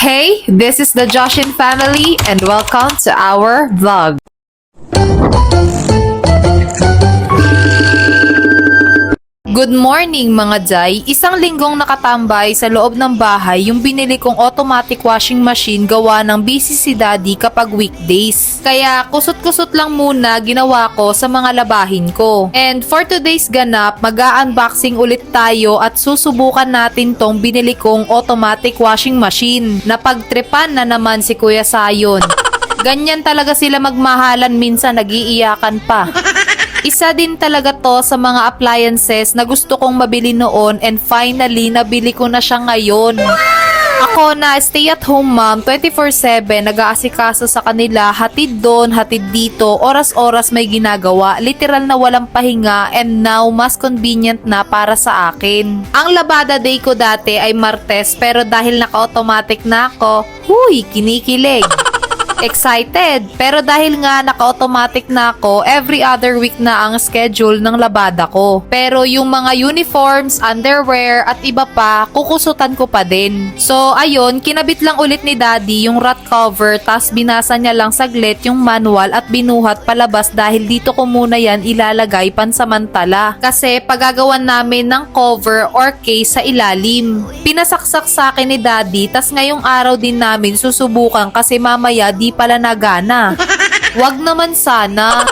Hey, this is the Joshin family and welcome to our vlog. Good morning mga Jai! Isang linggong nakatambay sa loob ng bahay yung binili kong automatic washing machine gawa ng busy si Daddy kapag weekdays. Kaya kusot-kusot lang muna ginawa ko sa mga labahin ko. And for today's ganap, mag-unboxing ulit tayo at susubukan natin tong binili kong automatic washing machine. Napagtripan na naman si Kuya Sayon. Ganyan talaga sila magmahalan, minsan nagiiyakan pa. Isa din talaga to sa mga appliances na gusto kong mabili noon and finally nabili ko na siya ngayon. Ako na stay-at-home mom, 24/7 nag-aasikaso sa kanila, hatid doon, hatid dito, oras-oras may ginagawa, literal na walang pahinga and now mas convenient na para sa akin. Ang labada day ko dati ay Martes pero dahil naka-automatic na ako, huy, kinikilig. Excited, pero dahil nga naka-automatic na ako, every other week na ang schedule ng labada ko. Pero yung mga uniforms, underwear at iba pa, kukusutan ko pa din. So ayun, kinabit lang ulit ni Daddy yung rat cover, tas binasa niya lang saglit yung manual at binuhat palabas dahil dito ko muna yan ilalagay pansamantala. Kasi pagagawan namin ng cover or case sa ilalim. Pinasaksak sa akin ni Daddy, tas ngayong araw din namin susubukan kasi mamaya di pala nagana. Wag naman sana.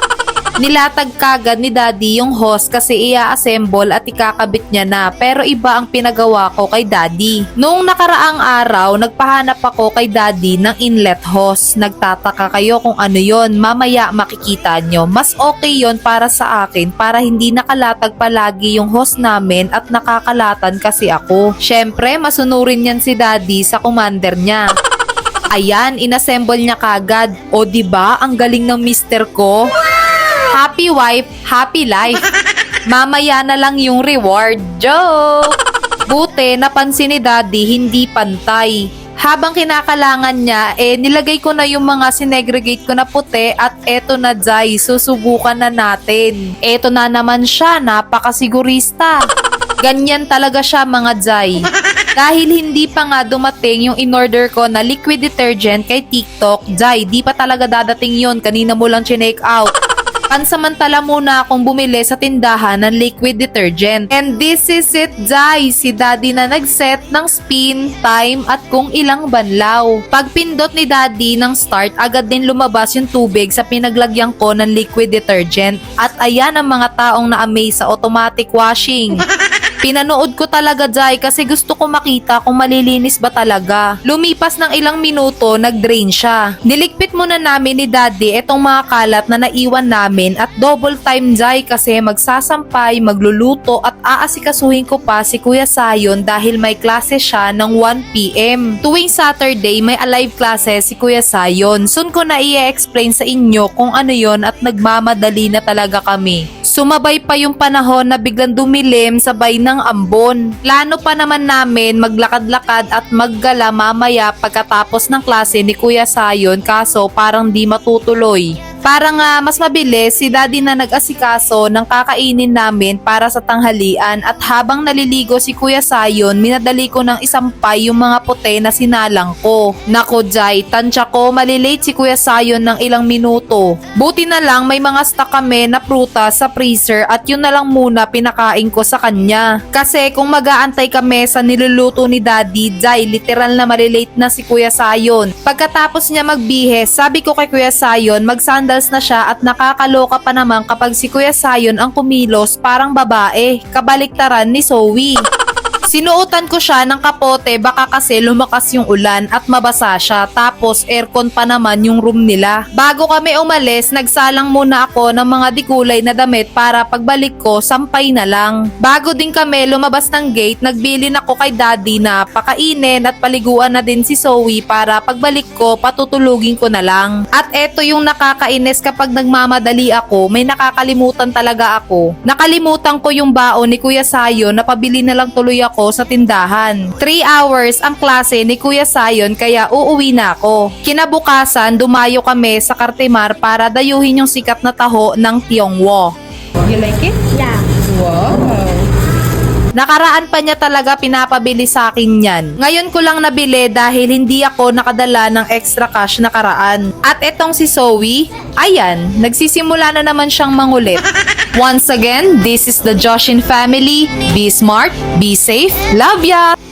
Nilatag kagad ni Daddy yung hose kasi i-assemble at ikakabit niya na, pero iba ang pinagawa ko kay Daddy. Noong nakaraang araw, nagpahanap ako kay Daddy ng inlet hose. Nagtataka kayo kung ano yon, mamaya makikita nyo. Mas okay yon para sa akin para hindi nakalatag palagi yung hose namin at nakakalatan kasi ako. Syempre, masunurin yan si Daddy sa commander niya. Ayan, inassemble niya kagad. O diba, ang galing ng mister ko? Happy wife, happy life. Mamaya na lang yung reward. Joke! Buti, napansin ni Daddy, hindi pantay. Habang kinakalangan niya, nilagay ko na yung mga sinegregate ko na puti at eto na Jai, susubukan na natin. Eto na naman siya, napakasigurista. Ganyan talaga siya mga Jai. Dahil hindi pa nga dumating yung in-order ko na liquid detergent kay TikTok, Jai, di pa talaga dadating yon, kanina mo lang chinek out. Pansamantala muna akong bumili sa tindahan ng liquid detergent. And this is it, Jai, si Daddy na nag-set ng spin, time at kung ilang banlaw. Pag pindot ni Daddy ng start, agad din lumabas yung tubig sa pinaglagyan ko ng liquid detergent. At ayan ang mga taong na-amaze sa automatic washing. Pinanood ko talaga Jai kasi gusto ko makita kung malilinis ba talaga. Lumipas ng ilang minuto, nag-drain siya. Niligpit muna namin ni Daddy etong mga kalat na naiwan namin at double time Jai kasi magsasampay, magluluto at aasikasuhin ko pa si Kuya Sayon dahil may klase siya ng 1 PM. Tuwing Saturday may alive classes si Kuya Sayon. Soon ko na i-explain sa inyo kung ano yon at nagmamadali na talaga kami. Sumabay pa yung panahon na biglang dumilim sabay ng ambon. Plano pa naman namin maglakad-lakad at maggala mamaya pagkatapos ng klase ni Kuya Sayon kaso parang di matutuloy. Para nga mas mabilis, si Daddy na nag-asikaso ng kakainin namin para sa tanghalian at habang naliligo si Kuya Sayon, minadali ko ng isampay yung mga puti na sinalang ko. Nako Jai, tansya ko malilate si Kuya Sayon ng ilang minuto. Buti na lang may mga stock kami na prutas sa freezer at yun na lang muna pinakain ko sa kanya. Kasi kung mag-aantay kami sa niluluto ni Daddy, Jai, literal na malilate na si Kuya Sayon. Pagkatapos niya magbihes, sabi ko kay Kuya Sayon, magsandal na siya at nakakaloka pa naman kapag si Kuya Sayon ang kumilos parang babae, kabaliktaran ni Zoe. Sinuotan ko siya ng kapote baka kasi lumakas yung ulan at mabasa siya tapos aircon pa naman yung room nila. Bago kami umalis, nagsalang muna ako ng mga dikulay na damit para pagbalik ko, sampay na lang. Bago din kami lumabas ng gate, nagbilin ako kay Daddy na pakainin at paliguan na din si Zoe para pagbalik ko, patutulugin ko na lang. At eto yung nakakainis kapag nagmamadali ako, may nakakalimutan talaga ako. Nakalimutan ko yung baon ni Kuya Sayon na pabili na lang tuloy ako sa tindahan. 3 hours ang klase ni Kuya Sayon kaya uuwi na ako. Kinabukasan, dumayo kami sa Cartimar para dayuhin yung sikat na taho ng Tiongwo. You like it? Yeah. Wow! Nakaraan pa niya talaga pinapabili sa akin yan. Ngayon ko lang nabili dahil hindi ako nakadala ng extra cash nakaraan. At etong si Zoe, ayan, nagsisimula na naman siyang mangulit. Once again, this is the Joshin family. Be smart, be safe, love ya!